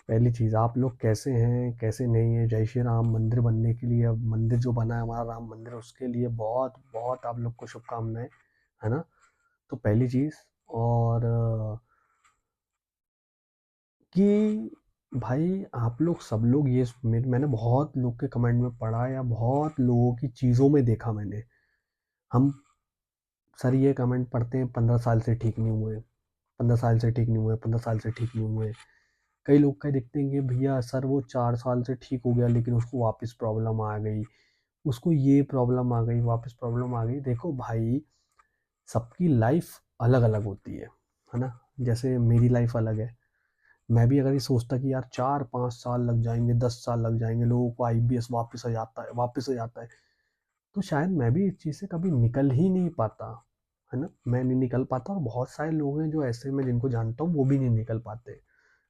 पहली चीज़, आप लोग कैसे हैं, कैसे नहीं हैं? जय श्री राम। मंदिर बनने के लिए, अब मंदिर जो बना है हमारा राम मंदिर, उसके लिए बहुत-बहुत आप लोग को शुभकामनाएँ, है ना? तो पहली चीज़। और कि भाई आप लोग सब लोग ये मैंने बहुत लोग के कमेंट में पढ़ा या बहुत लोगों की चीज़ों में देखा मैंने। हम सर ये कमेंट पढ़ते हैं 15 साल से ठीक नहीं हुए, 15 साल से ठीक नहीं हुए, 15 साल से ठीक नहीं हुए। कई लोग का देखते हैं कि भैया सर वो 4 साल से ठीक हो गया लेकिन उसको वापस प्रॉब्लम आ गई, उसको ये प्रॉब्लम आ गई, वापस प्रॉब्लम आ गई। देखो भाई, सबकी लाइफ अलग-अलग होती है ना? जैसे मेरी लाइफ अलग है। मैं भी अगर ये सोचता कि यार 4-5 साल लग जाएँगे, 10 साल लग जाएँगे, लोगों को आईबीएस वापस आ जाता है, तो शायद मैं भी इस चीज़ से कभी निकल ही नहीं पाता, है ना? मैं नहीं निकल पाता और बहुत सारे लोग हैं जो ऐसे मैं जिनको जानता हूँ वो भी नहीं निकल पाते,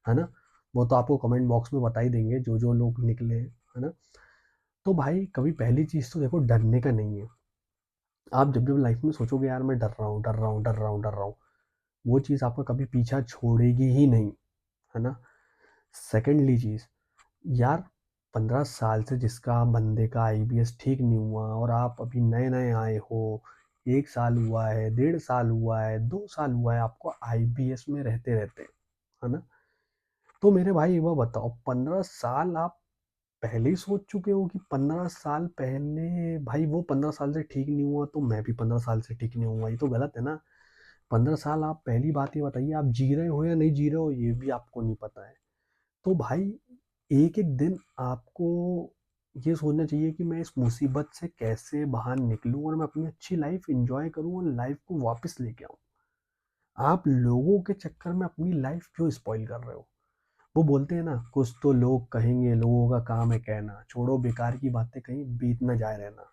है ना? वो तो आपको कमेंट बॉक्स में बता ही देंगे जो लोग निकले हैं, है ना? तो भाई कभी पहली चीज़ तो देखो, डरने का नहीं है। आप जब लाइफ में सोचोगे यार मैं डर रहा हूँ, डर रहा हूँ, डर रहा हूँ, डर रहा हूँ, वो चीज़ आपका कभी पीछा छोड़ेगी ही नहीं, है ना? सेकेंडली चीज़, यार 15 साल से जिसका बंदे का आईबीएस ठीक नहीं हुआ और आप अभी नए-नए आए हो, 1 साल हुआ है, 1.5 साल हुआ है, 2 साल हुआ है आपको आईबीएस में रहते-रहते, है ना? तो मेरे भाई एक बात बताओ, 15 साल आप पहले ही सोच चुके हो कि 15 साल पहले भाई वो 15 साल से ठीक नहीं हुआ तो मैं भी 15 साल से ठीक नहीं होऊँगा, ये तो गलत है ना? 15 साल आप पहली बात ये बताइए, आप जी रहे हो या नहीं जी रहे हो ये भी आपको नहीं पता है। तो भाई एक-एक दिन आपको ये सोचना चाहिए कि मैं इस मुसीबत से कैसे बाहर निकलूँ और मैं अपनी अच्छी लाइफ़ एन्जॉय करूँ और लाइफ़ को वापस लेके आऊँ। आप लोगों के चक्कर में अपनी लाइफ़ क्यों स्पॉइल कर रहे हो? वो बोलते हैं ना, कुछ तो लोग कहेंगे, लोगों का काम है कहना, छोड़ो बेकार की बातें कहीं बीत ना जाए रहना।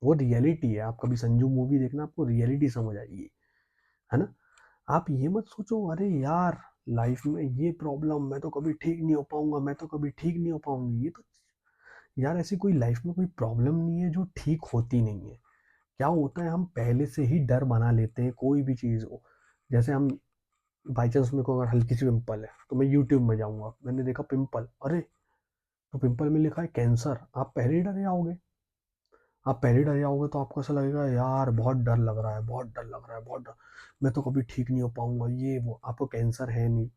वो रियलिटी है, आप कभी संजू मूवी देखना, आपको रियलिटी समझ आएगी, है ना? आप ये मत सोचो अरे यार लाइफ में ये प्रॉब्लम, मैं तो कभी ठीक नहीं हो पाऊँगा, मैं तो कभी ठीक नहीं हो पाऊँगी। ये तो यार ऐसी कोई लाइफ में कोई प्रॉब्लम नहीं है जो ठीक होती नहीं है। क्या होता है, हम पहले से ही डर बना लेते हैं कोई भी चीज़ हो। जैसे हम बाई चांस मेरे को अगर हल्की सी पिंपल है तो मैं यूट्यूब में जाऊँगा, मैंने देखा पिंपल, अरे! तो पिंपल में लिखा है कैंसर, आप पहले ही डर जाओगे। आप पहले डर जाओगे तो आपको ऐसा लगेगा यार बहुत डर लग रहा है, बहुत डर लग रहा है, बहुत डर, मैं तो कभी ठीक नहीं हो पाऊँगा, ये वो। आपको कैंसर है नहीं,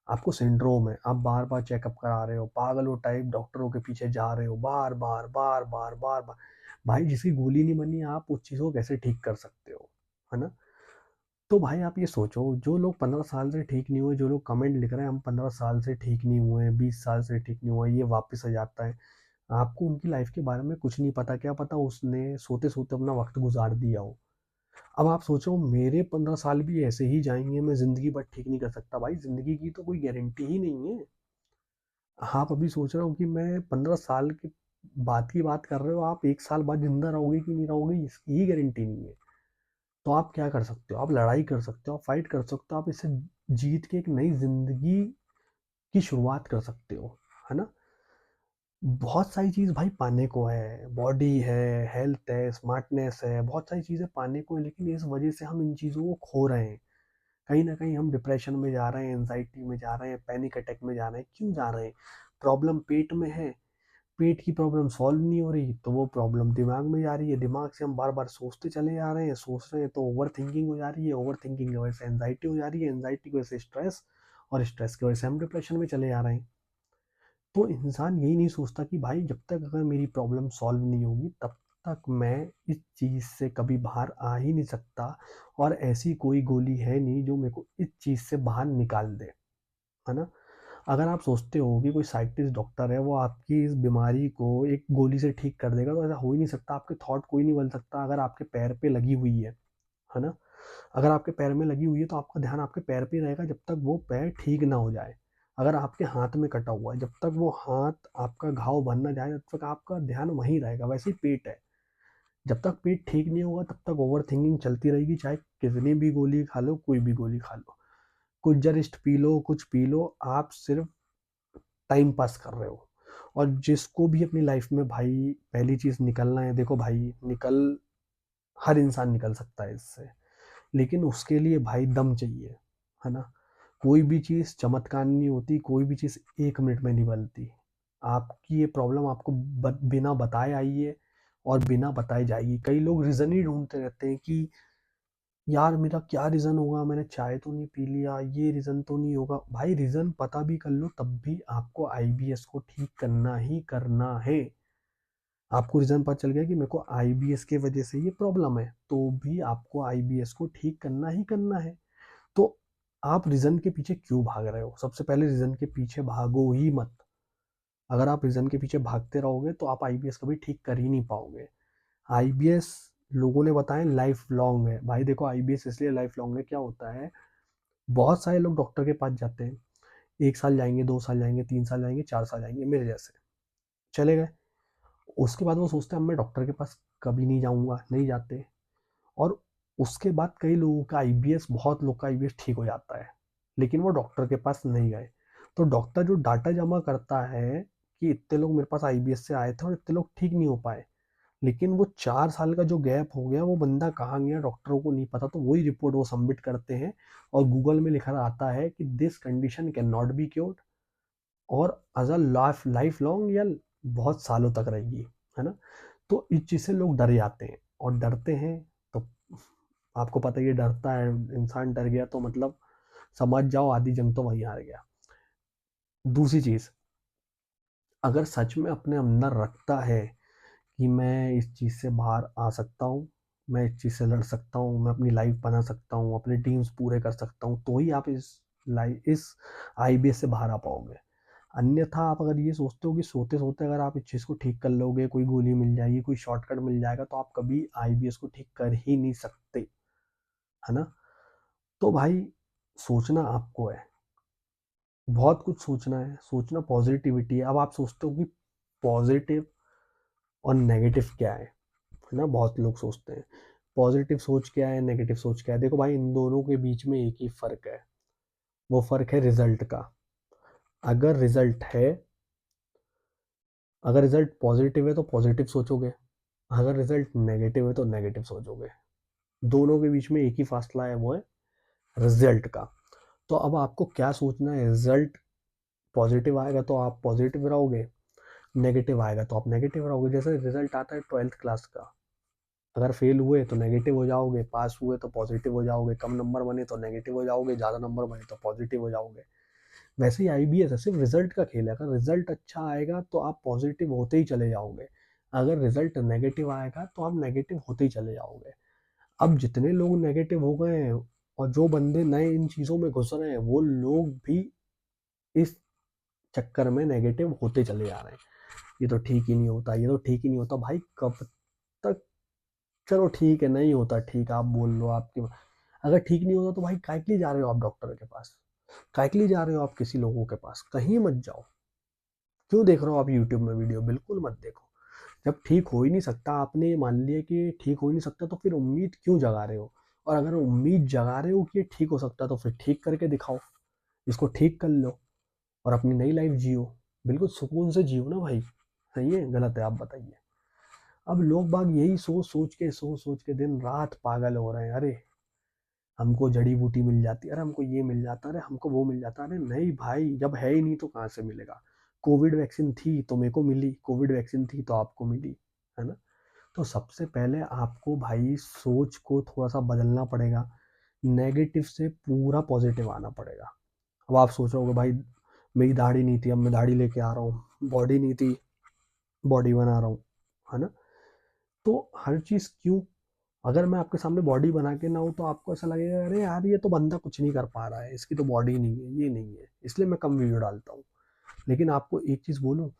आपको सिंड्रोम है, आप बार-बार चेकअप करा रहे हो, पागलों टाइप डॉक्टरों के पीछे जा रहे हो, बार-बार, बार-बार, बार-बार। भाई जिसकी गोली नहीं बनी, आप उस चीज़ को कैसे ठीक कर सकते हो, है ना? तो भाई आप ये सोचो, जो लोग 15 साल से ठीक नहीं हुए, जो लोग कमेंट लिख रहे हैं हम 15 साल से ठीक नहीं हुए हैं, 20 साल से ठीक नहीं हुआ, ये वापस आ जाता है। आपको उनकी लाइफ के बारे में कुछ नहीं पता, क्या पता उसने सोते-सोते अपना वक़्त गुज़ार दिया हो। अब आप सोचो मेरे 15 साल भी ऐसे ही जाएँगे, मैं ज़िंदगी भर ठीक नहीं कर सकता। भाई ज़िंदगी की तो कोई गारंटी ही नहीं है। आप अभी सोच रहे हो कि मैं 15 साल के बाद की बात कर रहे हो, आप 1 साल बाद ज़िंदा रहोगे कि नहीं रहोगे इसकी ही गारंटी नहीं है। तो आप क्या कर सकते हो? आप लड़ाई कर सकते हो, आप फाइट कर सकते हो, आप इसे जीत के एक नई ज़िंदगी की शुरुआत कर सकते हो, है ना? बहुत सारी चीज़ भाई पाने को है, बॉडी है, हेल्थ है, स्मार्टनेस है, बहुत सारी चीज़ें पाने को है, लेकिन इस वजह से हम इन चीज़ों को खो रहे हैं। कहीं न कहीं हम डिप्रेशन में जा रहे हैं, एंग्ज़ायटी में जा रहे हैं, पैनिक अटैक में जा रहे हैं। क्यों जा रहे हैं? प्रॉब्लम पेट में है, पेट की प्रॉब्लम सॉल्व नहीं हो रही, तो वो प्रॉब्लम दिमाग में जा रही है, दिमाग से हम बार-बार सोचते चले जा रहे हैं, सोच रहे हैं तो ओवरथिंकिंग हो जा रही है, ओवरथिंकिंग की वजह से एंग्ज़ायटी हो जा रही है, एंग्ज़ायटी की वजह से स्ट्रेस और स्ट्रेस की वजह से हम डिप्रेशन में चले जा रहे हैं। तो इंसान यही नहीं सोचता कि भाई जब तक अगर मेरी प्रॉब्लम सॉल्व नहीं होगी तब तक मैं इस चीज़ से कभी बाहर आ ही नहीं सकता और ऐसी कोई गोली है नहीं जो मेरे को इस चीज़ से बाहर निकाल दे, है ना? अगर आप सोचते हो कि कोई साइंटिस्ट डॉक्टर है वो आपकी इस बीमारी को एक गोली से ठीक कर देगा, तो ऐसा हो ही नहीं सकता। आपके थॉट कोई नहीं बदल सकता। अगर आपके पैर पे लगी हुई है ना? अगर आपके पैर में लगी हुई है तो आपका ध्यान आपके पैर पे ही रहेगा जब तक वो पैर ठीक ना हो जाए। अगर आपके हाथ में कटा हुआ है, जब तक वो हाथ आपका घाव भर ना जाए तब तक आपका ध्यान वहीं रहेगा। वैसे ही पेट है, जब तक पेट ठीक नहीं होगा तब तक ओवरथिंकिंग चलती रहेगी, चाहे कितनी भी गोली खा लो, कोई भी गोली खा लो। कुछ जरिस्ट पी लो, कुछ पी लो, आप सिर्फ़ टाइम पास कर रहे हो। और जिसको भी अपनी लाइफ़ में भाई पहली चीज़ निकलना है, देखो भाई हर इंसान निकल सकता है इससे। लेकिन उसके लिए भाई दम चाहिए, है ना? कोई भी चीज़ चमत्कार नहीं होती, कोई भी चीज़ 1 मिनट में नहीं बनती। आपकी ये प्रॉब्लम आपको बिना बताए आई है और बिना बताए जाएगी। कई लोग रीज़न ही ढूँढते रहते हैं कि यार मेरा क्या रीज़न होगा, मैंने चाय तो नहीं पी लिया, ये रीज़न तो नहीं होगा। भाई रीज़न पता भी कर लो तब भी आपको आईबीएस को ठीक करना ही करना है। आपको रीज़न पता चल गया कि मेरे को आईबीएस की वजह से ये प्रॉब्लम है, तो भी आपको आईबीएस को ठीक करना ही करना है। तो आप रीज़न के पीछे क्यों भाग रहे हो? सबसे पहले रीज़न के पीछे भागो ही मत। अगर आप रीज़न के पीछे भागते रहोगे तो आप आईबीएस कभी ठीक कर ही नहीं पाओगे। आईबीएस लोगों ने बताया लाइफ लॉन्ग है। भाई देखो आईबीएस इसलिए लाइफ लॉन्ग है, क्या होता है, बहुत सारे लोग डॉक्टर के पास जाते हैं। 1 साल जाएँगे, 2 साल जाएँगे, 3 साल जाएँगे, 4 साल जाएँगे, मेरे जैसे। चले गए। उसके बाद वो सोचते हैं अब मैं डॉक्टर के पास कभी नहीं जाऊँगा, नहीं जाते। और उसके बाद कई लोगों का आईबीएस, बहुत लोग का आईबीएस ठीक हो जाता है, लेकिन वो डॉक्टर के पास नहीं गए। तो डॉक्टर जो डाटा जमा करता है कि इतने लोग मेरे पास आईबीएस से आए थे और इतने लोग ठीक नहीं हो पाए, लेकिन वो 4 साल का जो गैप हो गया वो बंदा कहाँ गया डॉक्टरों को नहीं पता। तो वही रिपोर्ट वो सबमिट करते हैं और गूगल में लिखा आता है कि this condition can not be cured और एज अ लाइफ लॉन्ग, या बहुत सालों तक रहेगी, है ना। तो इस चीज़ से लोग डर जाते हैं और डरते हैं। तो आपको पता ही है, डरता है इंसान, डर गया तो मतलब समझ जाओ आधी जंग तो वहीं हार गया। दूसरी चीज़, अगर सच में अपने अंदर रखता है कि मैं इस चीज़ से बाहर आ सकता हूँ, मैं इस चीज़ से लड़ सकता हूँ, मैं अपनी लाइफ बना सकता हूँ, अपने ड्रीम्स पूरे कर सकता हूँ, तो ही आप इस आईबीएस से बाहर आ पाओगे। अन्यथा आप अगर ये सोचते हो कि सोते-सोते अगर आप इस चीज़ को ठीक कर लोगे, कोई गोली मिल जाएगी, कोई शॉर्टकट मिल जाएगा, तो आप कभी आईबीएस को ठीक कर ही नहीं सकते, है ना? तो भाई सोचना आपको है, बहुत कुछ सोचना है, सोचना पॉज़िटिविटी है। अब आप सोचते हो कि पॉज़िटिव और नेगेटिव क्या है ना? बहुत लोग सोचते हैं, पॉज़िटिव सोच क्या है, नेगेटिव सोच क्या है? देखो भाई इन दोनों के बीच में एक ही फ़र्क है, वो फ़र्क है रिज़ल्ट का। अगर रिज़ल्ट है अगर रिज़ल्ट पॉज़िटिव है तो पॉज़िटिव सोचोगे, अगर रिज़ल्ट नेगेटिव है तो नेगेटिव सोचोगे। दोनों के बीच में एक ही फ़ासला है, वो है रिज़ल्ट का। तो अब आपको क्या सोचना है, रिज़ल्ट पॉज़िटिव आएगा तो आप पॉज़िटिव रहोगे, नेगेटिव आएगा तो आप नेगेटिव रहोगे। जैसे रिज़ल्ट आता है 12th क्लास का, अगर फेल हुए तो नेगेटिव हो जाओगे, पास हुए तो पॉज़िटिव हो जाओगे, कम नंबर बने तो नेगेटिव हो जाओगे, ज़्यादा नंबर बने तो पॉज़िटिव हो जाओगे। वैसे ही आईबीएस है, सिर्फ रिजल्ट का खेल है। अगर रिजल्ट अच्छा आएगा तो आप पॉजिटिव होते ही चले जाओगे, अगर रिजल्ट नेगेटिव आएगा तो आप नेगेटिव होते ही चले जाओगे। अब जितने लोग नेगेटिव हो गए हैं और जो बंदे नए इन चीज़ों में घुस रहे हैं वो लोग भी इस चक्कर में नेगेटिव होते चले जा रहे हैं। ये तो ठीक ही नहीं होता, ये तो ठीक ही नहीं होता। भाई कब तक, चलो ठीक है नहीं होता ठीक, आप बोल लो आपके, अगर ठीक नहीं होता तो भाई काहे के लिए जा रहे हो आप डॉक्टर के पास, काहे के लिए जा रहे हो आप किसी लोगों के पास, कहीं मत जाओ। क्यों देख रहे हो आप यूट्यूब में वीडियो, बिल्कुल मत देखो। जब ठीक हो ही नहीं सकता, आपने मान लिया कि ठीक हो ही नहीं सकता, तो फिर उम्मीद क्यों जगा रहे हो? और अगर उम्मीद जगा रहे हो कि ये ठीक हो सकता है तो फिर ठीक करके दिखाओ, इसको ठीक कर लो और अपनी नई लाइफ जियो, बिल्कुल सुकून से जियो ना भाई। सही है गलत है आप बताइए। अब लोग बाग यही सोच सोच के दिन रात पागल हो रहे हैं। अरे हमको जड़ी बूटी मिल जाती, अरे हमको ये मिल जाता, अरे हमको वो मिल जाता। अरे नहीं भाई, जब है ही नहीं तो कहाँ से मिलेगा? कोविड वैक्सीन थी तो मेरे को मिली, कोविड वैक्सीन थी तो आपको मिली, है ना। तो सबसे पहले आपको भाई सोच को थोड़ा सा बदलना पड़ेगा, नेगेटिव से पूरा पॉजिटिव आना पड़ेगा। अब आप सोच रहे हो भाई मेरी दाढ़ी नहीं थी, अब मैं दाढ़ी लेके आ रहा हूँ, बॉडी नहीं थी, बॉडी बना रहा हूँ, है ना। तो हर चीज़ क्यों, अगर मैं आपके सामने बॉडी बना के ना हूँ तो आपको ऐसा लगेगा अरे यार ये तो बंदा कुछ नहीं कर पा रहा है, इसकी तो बॉडी नहीं है, ये नहीं है, इसलिए मैं कम वीडियो डालता हूँ। लेकिन आपको एक चीज़ बोलूँ,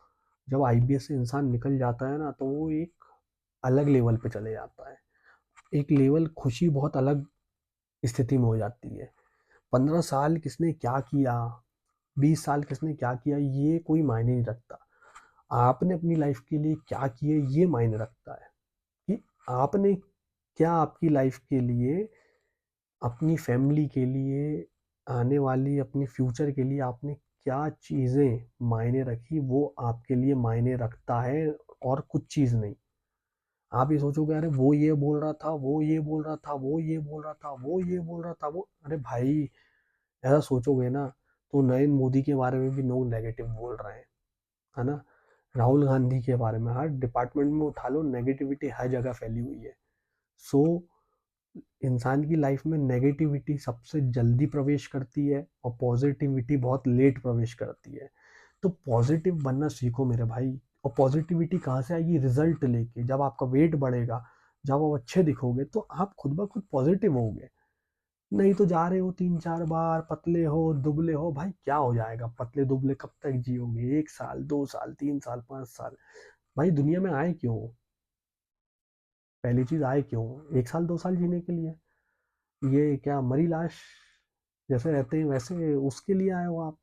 जब आईबीएस से इंसान निकल जाता है ना तो वो एक अलग लेवल पे चले जाता है, एक लेवल खुशी बहुत अलग स्थिति में हो जाती है। 15 साल किसने क्या किया, 20 साल किसने क्या किया, ये कोई मायने नहीं रखता। आपने अपनी लाइफ के लिए क्या किए ये मायने रखता है, कि आपने क्या आपकी लाइफ के लिए, अपनी फैमिली के लिए, आने वाली अपनी फ्यूचर के लिए आपने क्या चीज़ें मायने रखी, वो आपके लिए मायने रखता है और कुछ चीज़ नहीं। आप ये सोचोगे अरे वो ये बोल रहा था, वो ये बोल रहा था, वो ये बोल रहा था, वो ये बोल रहा था, वो, अरे भाई ऐसा सोचोगे ना तो नरेंद्र मोदी के बारे में भी लोग नेगेटिव बोल रहे हैं, है ना? राहुल गांधी के बारे में हर डिपार्टमेंट में उठा लो, नेगेटिविटी हर जगह फैली हुई है। सो इंसान की लाइफ में नेगेटिविटी सबसे जल्दी प्रवेश करती है और पॉजिटिविटी बहुत लेट प्रवेश करती है। तो पॉजिटिव बनना सीखो मेरे भाई। और पॉजिटिविटी कहाँ से आएगी? रिजल्ट लेके। जब आपका वेट बढ़ेगा, जब आप अच्छे दिखोगे तो आप खुद ब खुद पॉजिटिव होगे। नहीं तो जा रहे हो 3-4 बार, पतले हो दुबले हो, भाई क्या हो जाएगा? पतले दुबले कब तक जियोगे? 1 साल, 2 साल, 3 साल, 5 साल? भाई दुनिया में आए क्यों? पहली चीज, आए क्यों? 1 साल 2 साल जीने के लिए? ये क्या मरी लाश जैसे रहते हैं वैसे उसके लिए आए हो आप?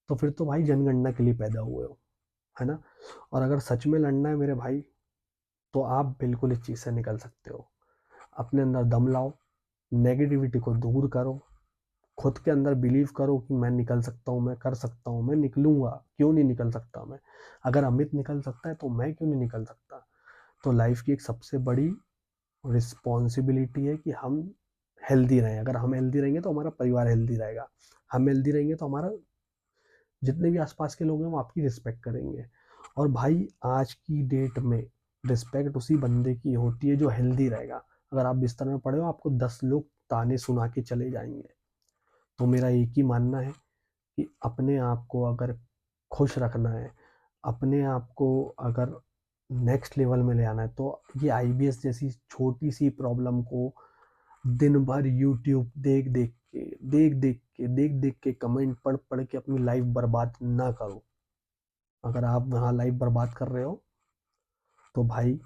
तो फिर तो भाई जनगणना के लिए पैदा हुए हो, है ना? और अगर सच में लड़ना है मेरे भाई, तो आप बिल्कुल इस चीज़ से निकल सकते हो। अपने अंदर दम लाओ, नेगेटिविटी को दूर करो, खुद के अंदर बिलीव करो कि मैं निकल सकता हूँ, मैं कर सकता हूँ, मैं निकलूंगा। क्यों नहीं निकल सकता मैं? अगर अमित निकल सकता है तो मैं क्यों नहीं निकल सकता? तो लाइफ की एक सबसे बड़ी रिस्पॉन्सिबिलिटी है कि हम हेल्दी रहें। अगर हम हेल्दी रहेंगे तो हमारा परिवार हेल्दी रहेगा। हम हेल्दी रहेंगे तो हमारा जितने भी आसपास के लोग हैं वो आपकी रिस्पेक्ट करेंगे। और भाई आज की डेट में रिस्पेक्ट उसी बंदे की होती है जो हेल्दी रहेगा। अगर आप बिस्तर में पड़े हो, आपको 10 लोग ताने सुना के चले जाएंगे। तो मेरा एक ही मानना है कि अपने आप को अगर खुश रखना है, अपने आप को अगर नेक्स्ट लेवल में ले आना है, तो ये आईबीएस जैसी छोटी सी प्रॉब्लम को दिन भर यूट्यूब देख देख के कमेंट पढ़ पढ़ के अपनी लाइफ बर्बाद ना करो। अगर आप वहाँ लाइफ बर्बाद कर रहे हो तो भाई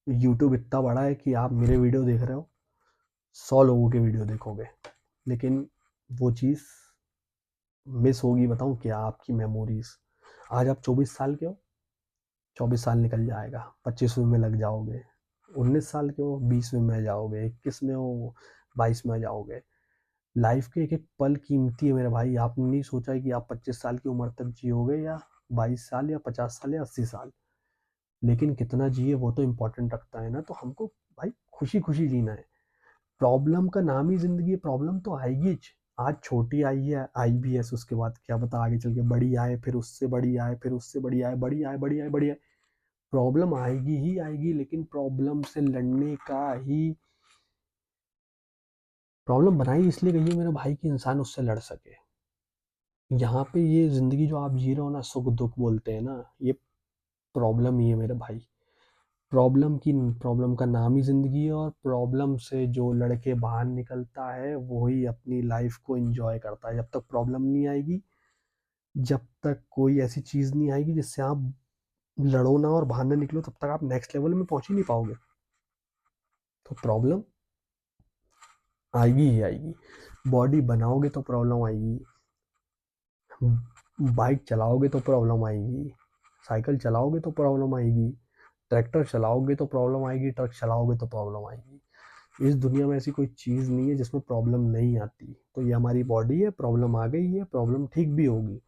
यूट्यूब इतना बड़ा है कि आप मेरे वीडियो देख रहे हो, 100 लोगों के वीडियो देखोगे, लेकिन वो चीज़ मिस होगी। बताऊँ क्या? आपकी मेमोरीज। आज आप 24 साल के हो, 24 साल निकल जाएगा, 25वें में लग जाओगे। 19 साल के हो, 20वें में जाओगे। 21 में हो, 22 में जाओगे। लाइफ के एक एक पल कीमती है मेरे भाई। आपने नहीं सोचा है कि आप 25 साल की उम्र तक जियोगे, या 22 साल, या 50 साल, या 80 साल। लेकिन कितना जिए वो तो इम्पोर्टेंट रखता है ना। तो हमको भाई खुशी खुशी जीना है। प्रॉब्लम का नाम ही जिंदगी है, प्रॉब्लम तो आएगी। आज छोटी आई है आईबीएस, उसके बाद क्या पता आगे चल के बड़ी आए, फिर उससे बड़ी आए, फिर उससे बड़ी आए, बड़ी आए, बड़ी आए, बड़ी आए। प्रॉब्लम आएगी ही आएगी, लेकिन प्रॉब्लम से लड़ने का ही प्रॉब्लम बनाई इसलिए गई है मेरे भाई कि इंसान उससे लड़ सके। यहाँ पे ये जिंदगी जो आप जी रहे हो ना, सुख दुख बोलते हैं ना, ये प्रॉब्लम ही है मेरे भाई। प्रॉब्लम का नाम ही जिंदगी है। और प्रॉब्लम से जो लड़के बाहर निकलता है वही अपनी लाइफ को एंजॉय करता है। जब तक प्रॉब्लम नहीं आएगी, जब तक कोई ऐसी चीज नहीं आएगी जिससे आप लड़ो ना और बाहर ना निकलो, तब तक आप नेक्स्ट लेवल में पहुंच ही नहीं पाओगे। तो प्रॉब्लम आएगी ही आएगी। बॉडी बनाओगे तो प्रॉब्लम आएगी, बाइक चलाओगे तो प्रॉब्लम आएगी, साइकिल चलाओगे तो प्रॉब्लम आएगी, ट्रैक्टर चलाओगे तो प्रॉब्लम आएगी, ट्रक चलाओगे तो प्रॉब्लम आएगी। इस दुनिया में ऐसी कोई चीज़ नहीं है जिसमें प्रॉब्लम नहीं आती। तो ये हमारी बॉडी है, प्रॉब्लम आ गई है, प्रॉब्लम ठीक भी होगी।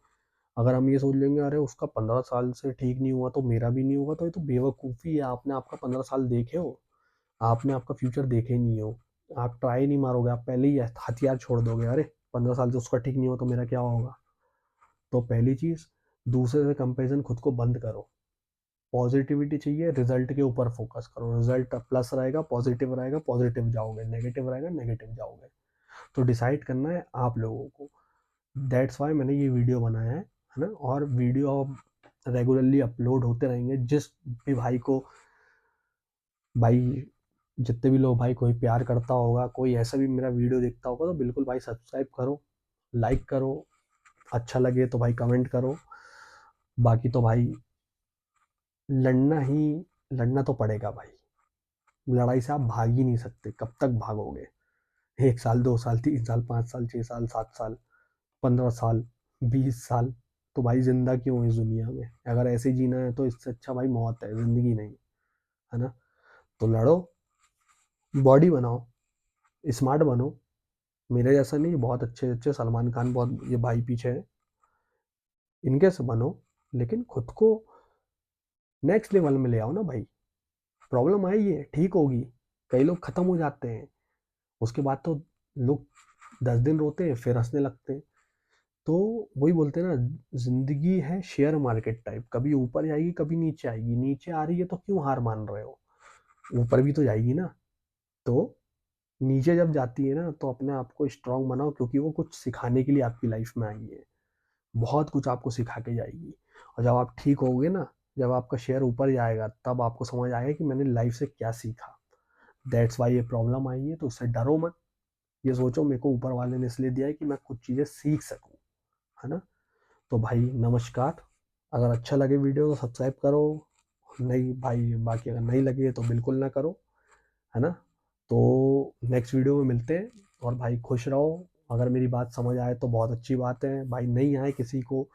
अगर हम ये सोच लेंगे अरे उसका 15 साल से ठीक नहीं हुआ तो मेरा भी नहीं होगा, तो ये तो बेवकूफ़ी है। आपने आपका 15 साल देखे हो? आपने आपका फ्यूचर देखे ही नहीं हो। आप ट्राई नहीं मारोगे, आप पहले ही हथियार छोड़ दोगे। अरे 15 साल से उसका ठीक नहीं हुआ तो मेरा क्या होगा? तो पहली चीज़, दूसरे से कंपैरिजन खुद को बंद करो। पॉजिटिविटी चाहिए, रिजल्ट के ऊपर फोकस करो। रिजल्ट प्लस रहेगा, पॉजिटिव जाओगे, नेगेटिव रहेगा, नेगेटिव जाओगे। तो डिसाइड करना है आप लोगों को। दैट्स वाई मैंने ये वीडियो बनाया है ना। और वीडियो रेगुलरली अपलोड होते रहेंगे। जिस भी भाई को, भाई जितने भी लोग भाई कोई प्यार करता होगा, कोई ऐसा भी मेरा वीडियो देखता होगा, तो बिल्कुल भाई सब्सक्राइब करो, लाइक करो, अच्छा लगे तो भाई कमेंट करो। बाकी तो भाई लड़ना ही लड़ना तो पड़ेगा भाई। लड़ाई से आप भाग ही नहीं सकते। कब तक भागोगे? 1 साल, 2 साल, 3 साल, 5 साल, 6 साल, 7 साल, 15 साल, 20 साल? तो भाई जिंदा क्यों है इस दुनिया में? अगर ऐसे ही जीना है तो इससे अच्छा भाई मौत है, जिंदगी नहीं, है ना? तो लड़ो, बॉडी बनाओ, स्मार्ट बनो। मेरे जैसा नहीं, बहुत अच्छे अच्छे सलमान खान, बहुत ये भाई पीछे है, इनके से बनो। लेकिन खुद को नेक्स्ट लेवल में ले आओ ना भाई। प्रॉब्लम आई है, ठीक होगी। कई लोग खत्म हो जाते हैं, उसके बाद तो लोग 10 दिन रोते हैं फिर हँसने लगते हैं। तो वही बोलते हैं ना, ज़िंदगी है शेयर मार्केट टाइप, कभी ऊपर जाएगी कभी नीचे आएगी। नीचे आ रही है तो क्यों हार मान रहे हो, ऊपर भी तो जाएगी ना। तो नीचे जब जाती है ना तो अपने आप को स्ट्रांग बनाओ, क्योंकि वो कुछ सिखाने के लिए आपकी लाइफ में आई है, बहुत कुछ आपको सिखा के जाएगी। और जब आप ठीक होगे ना, जब आपका शेयर ऊपर जाएगा तब आपको समझ आएगा कि मैंने लाइफ से क्या सीखा। दैट्स वाई ये प्रॉब्लम आई है, तो उससे डरो मत। ये सोचो मेरे को ऊपर वाले ने इसलिए दिया है कि मैं कुछ चीज़ें सीख सकूं, है ना। तो भाई नमस्कार, अगर अच्छा लगे वीडियो तो सब्सक्राइब करो, नहीं भाई बाकी अगर नहीं लगे तो बिल्कुल ना करो, है ना। तो नेक्स्ट वीडियो में मिलते हैं, और भाई खुश रहो। अगर मेरी बात समझ आए तो बहुत अच्छी बात है, भाई नहीं आए किसी को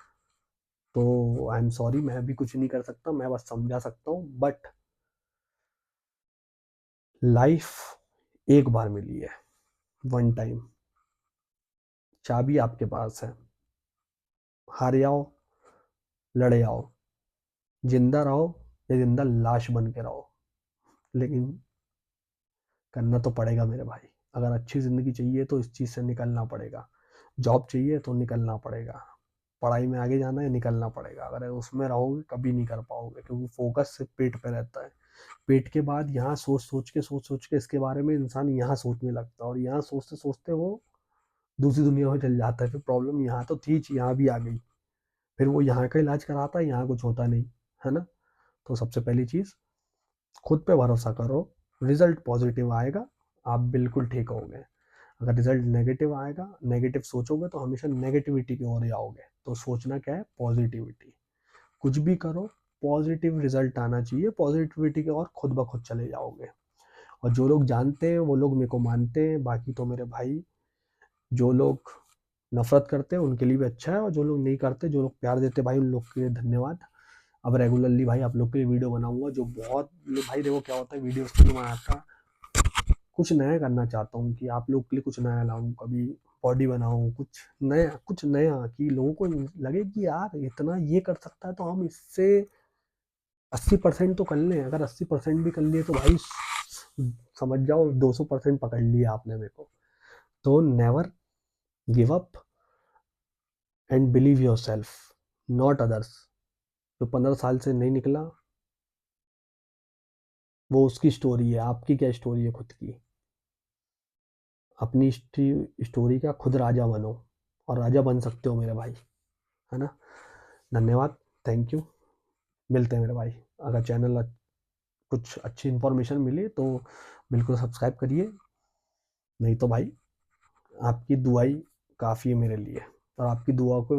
तो आई एम सॉरी, मैं भी कुछ नहीं कर सकता, मैं बस समझा सकता हूँ। बट लाइफ एक बार मिली है, वन टाइम, चाबी आपके पास है। हार आओ, लड़े आओ, जिंदा रहो या जिंदा लाश बन के रहो, लेकिन करना तो पड़ेगा मेरे भाई। अगर अच्छी ज़िंदगी चाहिए तो इस चीज़ से निकलना पड़ेगा। जॉब चाहिए तो निकलना पड़ेगा। पढ़ाई में आगे जाना है, निकलना पड़ेगा। अगर उसमें रहोगे कभी नहीं कर पाओगे, क्योंकि फोकस सिर्फ पेट पे रहता है। पेट के बाद यहाँ सोच सोच के इसके बारे में इंसान यहाँ सोचने लगता है, और यहाँ सोचते सोचते वो दूसरी दुनिया में चल जाता है। फिर प्रॉब्लम यहाँ तो थी, यहाँ भी आ गई। फिर वो यहाँ का इलाज कराता है, यहाँ कुछ होता नहीं, है ना। तो सबसे पहली चीज़, खुद पे भरोसा करो। रिजल्ट पॉजिटिव आएगा, आप बिल्कुल ठीक होगे। अगर रिजल्ट नेगेटिव आएगा, नेगेटिव सोचोगे तो हमेशा नेगेटिविटी की ओर ही आओगे। तो सोचना क्या है, पॉजिटिविटी। कुछ भी करो, पॉजिटिव रिजल्ट आना चाहिए, पॉजिटिविटी की ओर खुद ब खुद चले जाओगे। और जो लोग जानते हैं वो लोग मेरे को मानते हैं, बाकी तो मेरे भाई जो लोग नफरत करते हैं उनके लिए भी अच्छा है, और जो लोग नहीं करते, जो लोग प्यार देते भाई, उन लोग के लिए धन्यवाद। अब रेगुलरली भाई आप लोग के लिए वीडियो बनाऊंगा, जो बहुत भाई देखो क्या होता है, वीडियो इसलिए बनाता, कुछ नया करना चाहता हूँ कि आप लोग के लिए कुछ नया लाऊं, कभी बॉडी बनाऊं, कुछ नया कि लोगों को लगे कि यार इतना ये कर सकता है, तो हम इससे 80% तो कर लें। अगर 80% भी कर लिए तो भाई समझ जाओ 200% पकड़ लिया आपने मेरे को। तो never give up and believe your self, not others. जो 15 साल से नहीं निकला वो उसकी स्टोरी है, आपकी क्या स्टोरी है खुद की। अपनी स्टोरी का खुद राजा बनो, और राजा बन सकते हो मेरे भाई, है ना। धन्यवाद, थैंक यू। मिलते हैं मेरे भाई। अगर चैनल कुछ अच्छी इन्फॉर्मेशन मिली तो बिल्कुल सब्सक्राइब करिए, नहीं तो भाई आपकी दुआई काफ़ी है मेरे लिए, और आपकी दुआ को